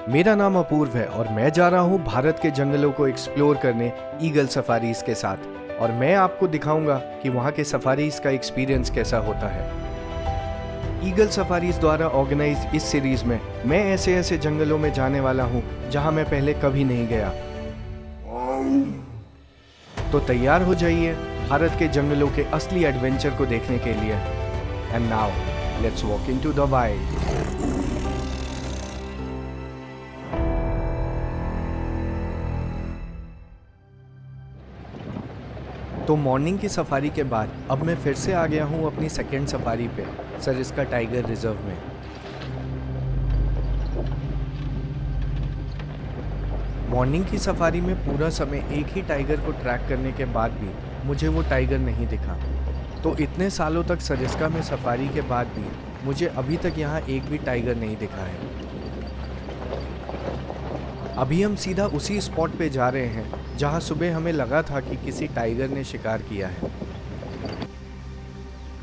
मेरा नाम अपूर्व है और मैं जा रहा हूँ भारत के जंगलों को एक्सप्लोर करने ईगल सफारीज के साथ। और मैं आपको दिखाऊंगा कि वहाँ के सफारीज का एक्सपीरियंस कैसा होता है। ईगल सफारीज द्वारा ऑर्गेनाइज इस सीरीज में मैं ऐसे ऐसे जंगलों में जाने वाला हूँ जहाँ मैं पहले कभी नहीं गया। तो तैयार हो जाइए भारत के जंगलों के असली एडवेंचर को देखने के लिए। And now let's walk into the wild. तो मॉर्निंग की सफारी के बाद अब मैं फिर से आ गया हूँ अपनी सेकेंड सफारी पे, सरिस्का टाइगर रिजर्व में। मॉर्निंग की सफारी में पूरा समय एक ही टाइगर को ट्रैक करने के बाद भी मुझे वो टाइगर नहीं दिखा। तो इतने सालों तक सरिस्का में सफारी के बाद भी मुझे अभी तक यहाँ एक भी टाइगर नहीं दिखा है। अभी हम सीधा उसी स्पॉट पे जा रहे हैं जहाँ सुबह हमें लगा था कि किसी टाइगर ने शिकार किया है।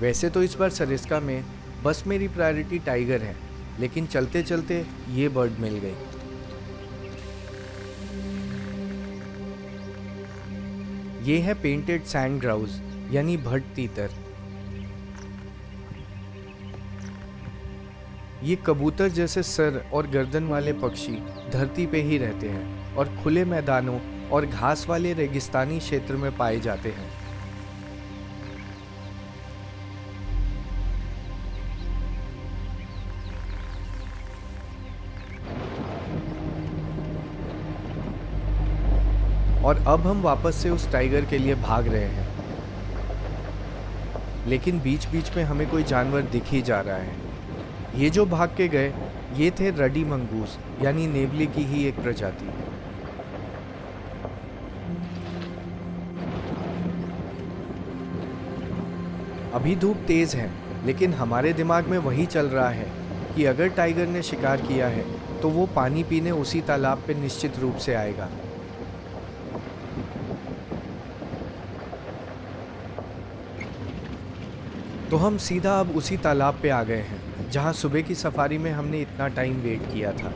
वैसे तो इस बार सरिस्का में बस मेरी प्रायोरिटी टाइगर है, लेकिन चलते चलते ये बर्ड मिल गई। ये है पेंटेड सैंड ग्राउज यानी भट तीतर। ये कबूतर जैसे सर और गर्दन वाले पक्षी धरती पे ही रहते हैं और खुले मैदानों और घास वाले रेगिस्तानी क्षेत्र में पाए जाते हैं। और अब हम वापस से उस टाइगर के लिए भाग रहे हैं, लेकिन बीच बीच में हमें कोई जानवर दिख ही जा रहा है। ये जो भाग के गए ये थे रडी मंगूस यानी नेवले की ही एक प्रजाति। अभी धूप तेज है, लेकिन हमारे दिमाग में वही चल रहा है कि अगर टाइगर ने शिकार किया है तो वो पानी पीने उसी तालाब पे निश्चित रूप से आएगा। तो हम सीधा अब उसी तालाब पे आ गए हैं जहाँ सुबह की सफारी में हमने इतना टाइम वेट किया था।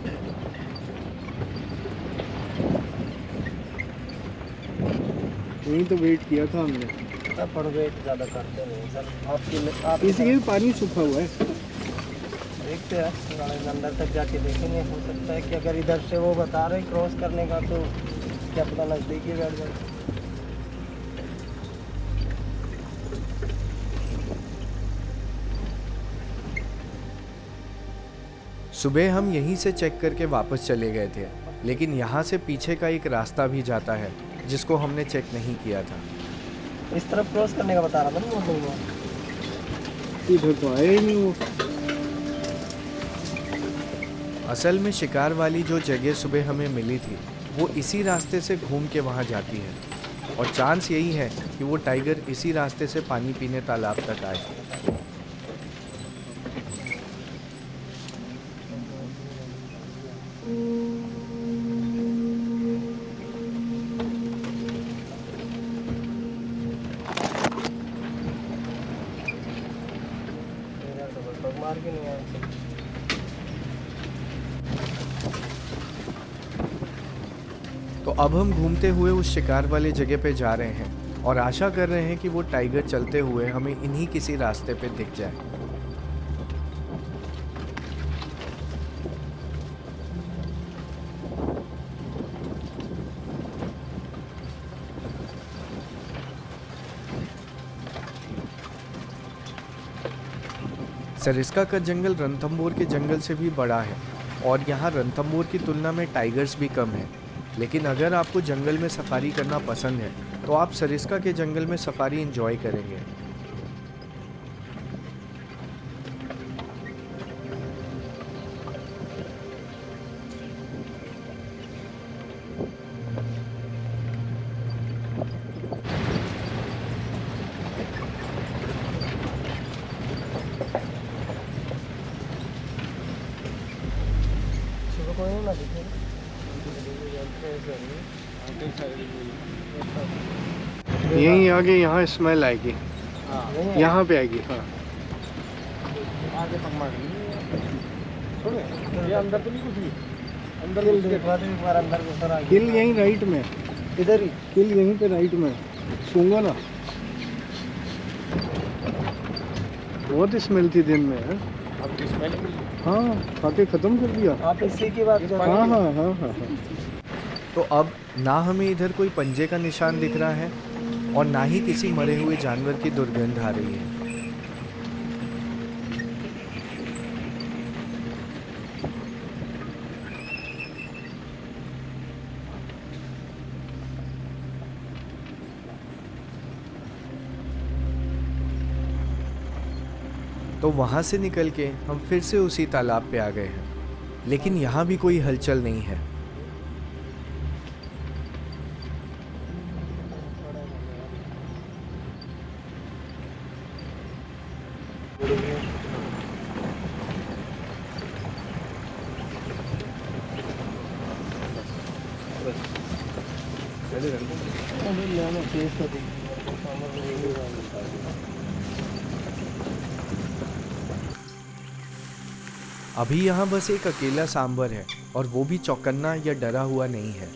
वहीं तो वेट किया था हमने। सब पर वेट ज़्यादा करते नहीं सर। आप इसलिए पानी सूखा हुआ है। देखते हैं गाड़ी के अंदर तक जाके देखेंगे। हो सकता है कि अगर इधर से वो बता रहे क्रॉस करने का तो क्या पता नज़दीक ही बैठ जाए। सुबह हम यहीं से चेक करके वापस चले गए थे, लेकिन यहाँ से पीछे का एक रास्ता भी जाता है जिसको हमने चेक नहीं किया था। इस तरफ क्रॉस करने का बता रहा था ना वो। इधर तो आया ही नहीं वो। असल में शिकार वाली जो जगह सुबह हमें मिली थी वो इसी रास्ते से घूम के वहाँ जाती है, और चांस यही है कि वो टाइगर इसी रास्ते से पानी पीने तालाब तक आए। मार के नहीं आया। तो अब हम घूमते हुए उस शिकार वाले जगह पे जा रहे हैं और आशा कर रहे हैं कि वो टाइगर चलते हुए हमें इन्हीं किसी रास्ते पे दिख जाए। सरिस्का का जंगल रणथंभौर के जंगल से भी बड़ा है और यहाँ रणथंभौर की तुलना में टाइगर्स भी कम हैं। लेकिन अगर आपको जंगल में सफारी करना पसंद है तो आप सरिस्का के जंगल में सफारी एंजॉय करेंगे। सुबह कोई ना दिखे। यहीं आगे यहाँ स्मेल आएगी। यहाँ पे आएगी। हाँ आगे तक मार ये अंदर तो नहीं कुछ भी। अंदर किल देखवा दे एक बार, अंदर घुस रहा है। किल यहीं राइट में, इधर ही किल यहीं पे राइट में, सूंगा ना। बहुत स्मेल थी दिन में है। अब स्मेल हाँ, खा के खत्म कर दिया। आप इसी की बात कर रहे हाँ हैं? हाँ हाँ हाँ हाँ। तो अब ना हमें इधर कोई पंजे का निशान दिख रहा है और ना ही किसी मरे हुए जानवर की दुर्गंध आ रही है। तो वहां से निकल के हम फिर से उसी तालाब पे आ गए हैं, लेकिन यहाँ भी कोई हलचल नहीं है। अभी यहाँ बस एक अकेला सांबर है और वो भी चौकन्ना या डरा हुआ नहीं है।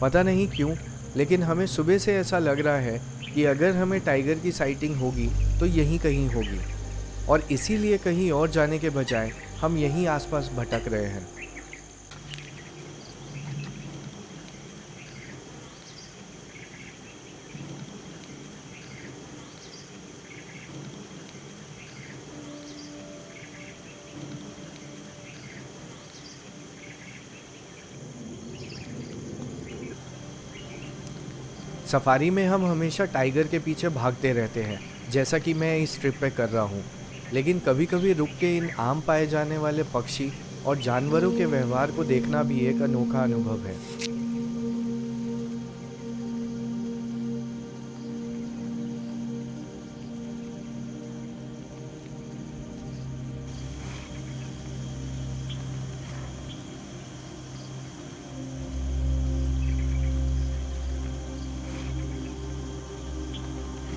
पता नहीं क्यों, लेकिन हमें सुबह से ऐसा लग रहा है कि अगर हमें टाइगर की साइटिंग होगी तो यहीं कहीं होगी, और इसीलिए कहीं और जाने के बजाय हम यहीं आसपास भटक रहे हैं। सफारी में हम हमेशा टाइगर के पीछे भागते रहते हैं, जैसा कि मैं इस ट्रिप पे कर रहा हूँ, लेकिन कभी कभी रुक के इन आम पाए जाने वाले पक्षी और जानवरों के व्यवहार को देखना भी एक अनोखा अनुभव है।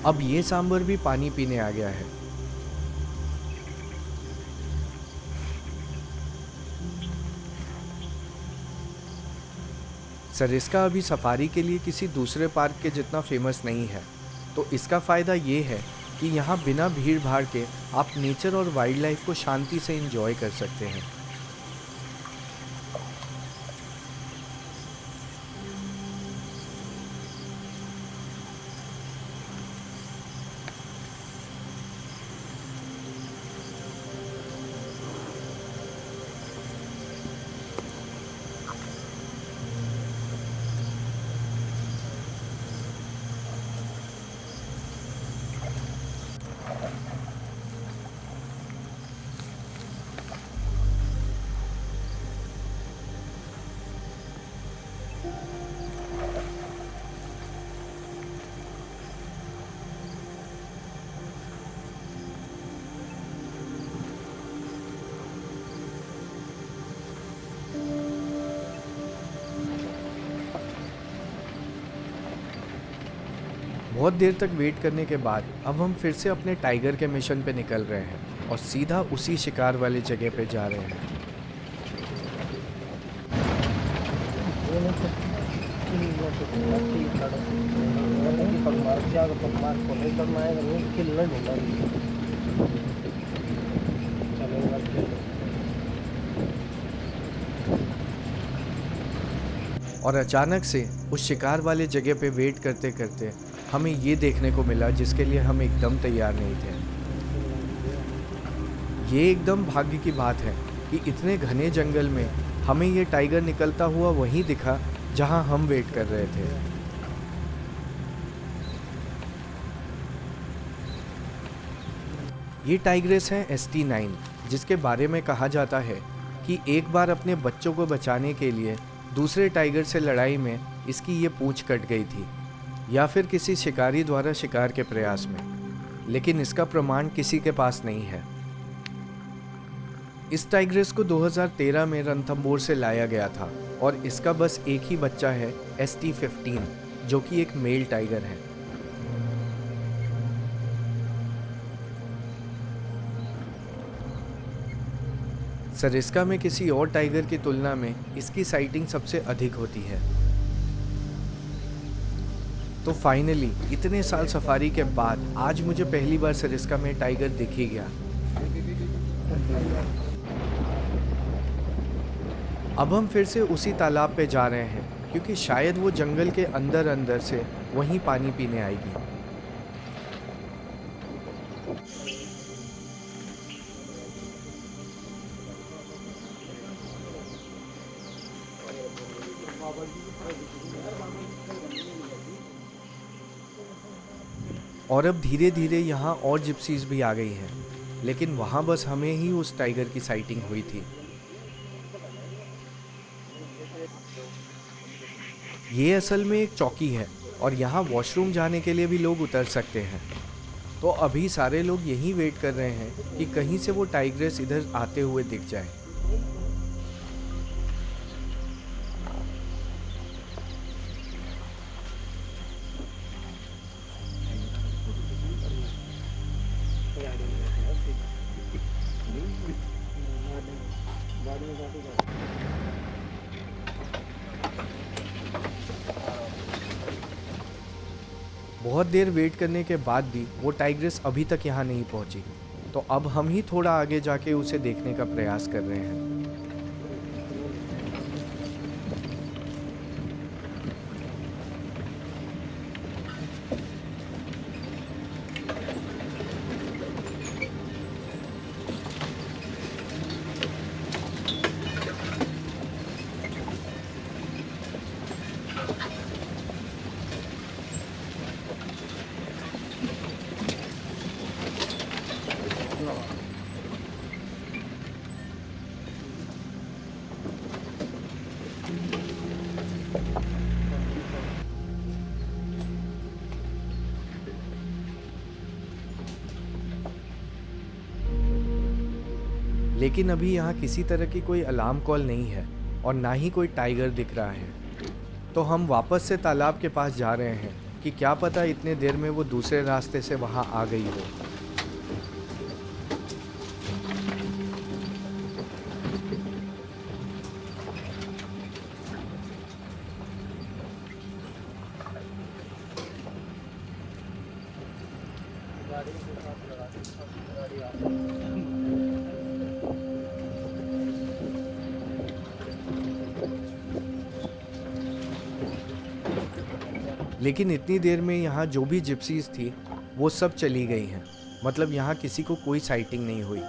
अब ये सांबर भी पानी पीने आ गया है। सरिस्का अभी सफारी के लिए किसी दूसरे पार्क के जितना फेमस नहीं है, तो इसका फ़ायदा ये है कि यहाँ बिना भीड़ भाड़ के आप नेचर और वाइल्ड लाइफ को शांति से एंजॉय कर सकते हैं। बहुत देर तक वेट करने के बाद अब हम फिर से अपने टाइगर के मिशन पे निकल रहे हैं और सीधा उसी शिकार वाली जगह पे जा रहे हैं। और अचानक से उस शिकार वाले जगह पे वेट करते करते हमें ये देखने को मिला जिसके लिए हम एकदम तैयार नहीं थे। ये एकदम भाग्य की बात है कि इतने घने जंगल में हमें ये टाइगर निकलता हुआ वहीं दिखा जहां हम वेट कर रहे थे। ये टाइग्रेस है ST9, जिसके बारे में कहा जाता है कि एक बार अपने बच्चों को बचाने के लिए दूसरे टाइगर से लड़ाई में इसकी ये पूंछ कट गई थी, या फिर किसी शिकारी द्वारा शिकार के प्रयास में, लेकिन इसका प्रमाण किसी के पास नहीं है। इस टाइग्रेस को 2013 में रणथंबोर से लाया गया था और इसका बस एक ही बच्चा है ST15, जो कि एक मेल टाइगर है। सरिस्का में किसी और टाइगर की तुलना में इसकी साइटिंग सबसे अधिक होती है। तो फाइनली इतने साल सफारी के बाद आज मुझे पहली बार सरिस्का में टाइगर दिख ही गया। अब हम फिर से उसी तालाब पे जा रहे हैं क्योंकि शायद वो जंगल के अंदर अंदर से वहीं पानी पीने आएगी। और अब धीरे धीरे यहाँ और जिप्सीज भी आ गई हैं, लेकिन वहाँ बस हमें ही उस टाइगर की साइटिंग हुई थी। ये असल में एक चौकी है और यहाँ वॉशरूम जाने के लिए भी लोग उतर सकते हैं। तो अभी सारे लोग यहीं वेट कर रहे हैं कि कहीं से वो टाइग्रेस इधर आते हुए दिख जाए। बहुत देर वेट करने के बाद भी वो टाइग्रेस अभी तक यहाँ नहीं पहुँची, तो अब हम ही थोड़ा आगे जाके उसे देखने का प्रयास कर रहे हैं। लेकिन अभी यहाँ किसी तरह की कोई अलार्म कॉल नहीं है और ना ही कोई टाइगर दिख रहा है। तो हम वापस से तालाब के पास जा रहे हैं कि क्या पता इतने देर में वो दूसरे रास्ते से वहाँ आ गई हो। लेकिन इतनी देर में यहाँ जो भी जिप्सीज थी वो सब चली गई हैं, मतलब यहाँ किसी को कोई साइटिंग नहीं हुई।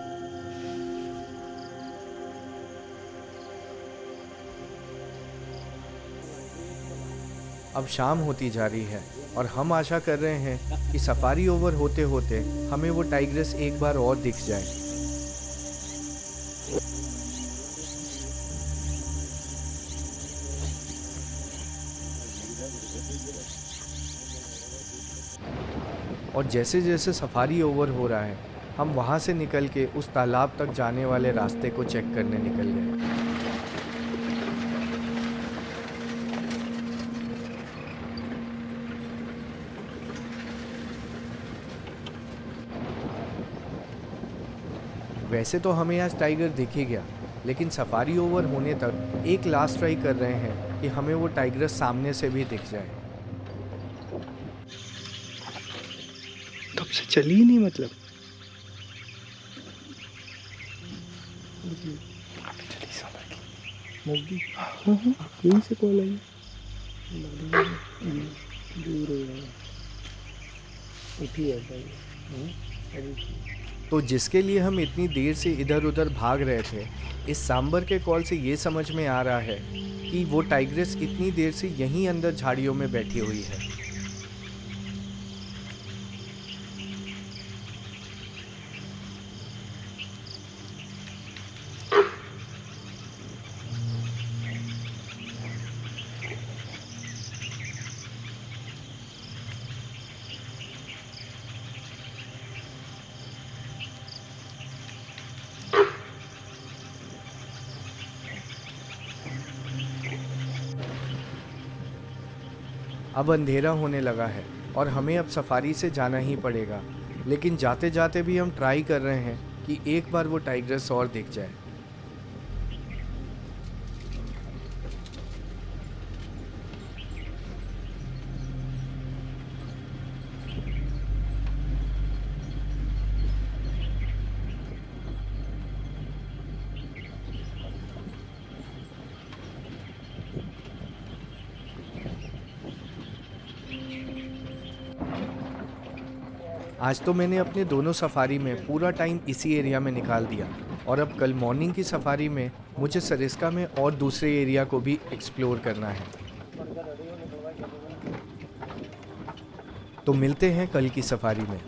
अब शाम होती जा रही है और हम आशा कर रहे हैं कि सफारी ओवर होते होते हमें वो टाइग्रेस एक बार और दिख जाए। और जैसे जैसे सफारी ओवर हो रहा है हम वहाँ से निकल के उस तालाब तक जाने वाले रास्ते को चेक करने निकल गए। वैसे तो हमें आज टाइगर दिख ही गया, लेकिन सफारी ओवर होने तक एक लास्ट ट्राई कर रहे हैं कि हमें वो टाइगर सामने से भी दिख जाए। कब से चली ही नहीं, मतलब यहीं से कॉल आई। दूर हो गया तो जिसके लिए हम इतनी देर से इधर उधर भाग रहे थे, इस सांबर के कॉल से ये समझ में आ रहा है कि वो टाइग्रेस इतनी देर से यहीं अंदर झाड़ियों में बैठी हुई है। अब अंधेरा होने लगा है और हमें अब सफारी से जाना ही पड़ेगा, लेकिन जाते जाते भी हम ट्राई कर रहे हैं कि एक बार वो टाइग्रेस और दिख जाए। आज तो मैंने अपने दोनों सफारी में पूरा टाइम इसी एरिया में निकाल दिया और अब कल मॉर्निंग की सफारी में मुझे सरिस्का में और दूसरे एरिया को भी एक्सप्लोर करना है। तो मिलते हैं कल की सफारी में।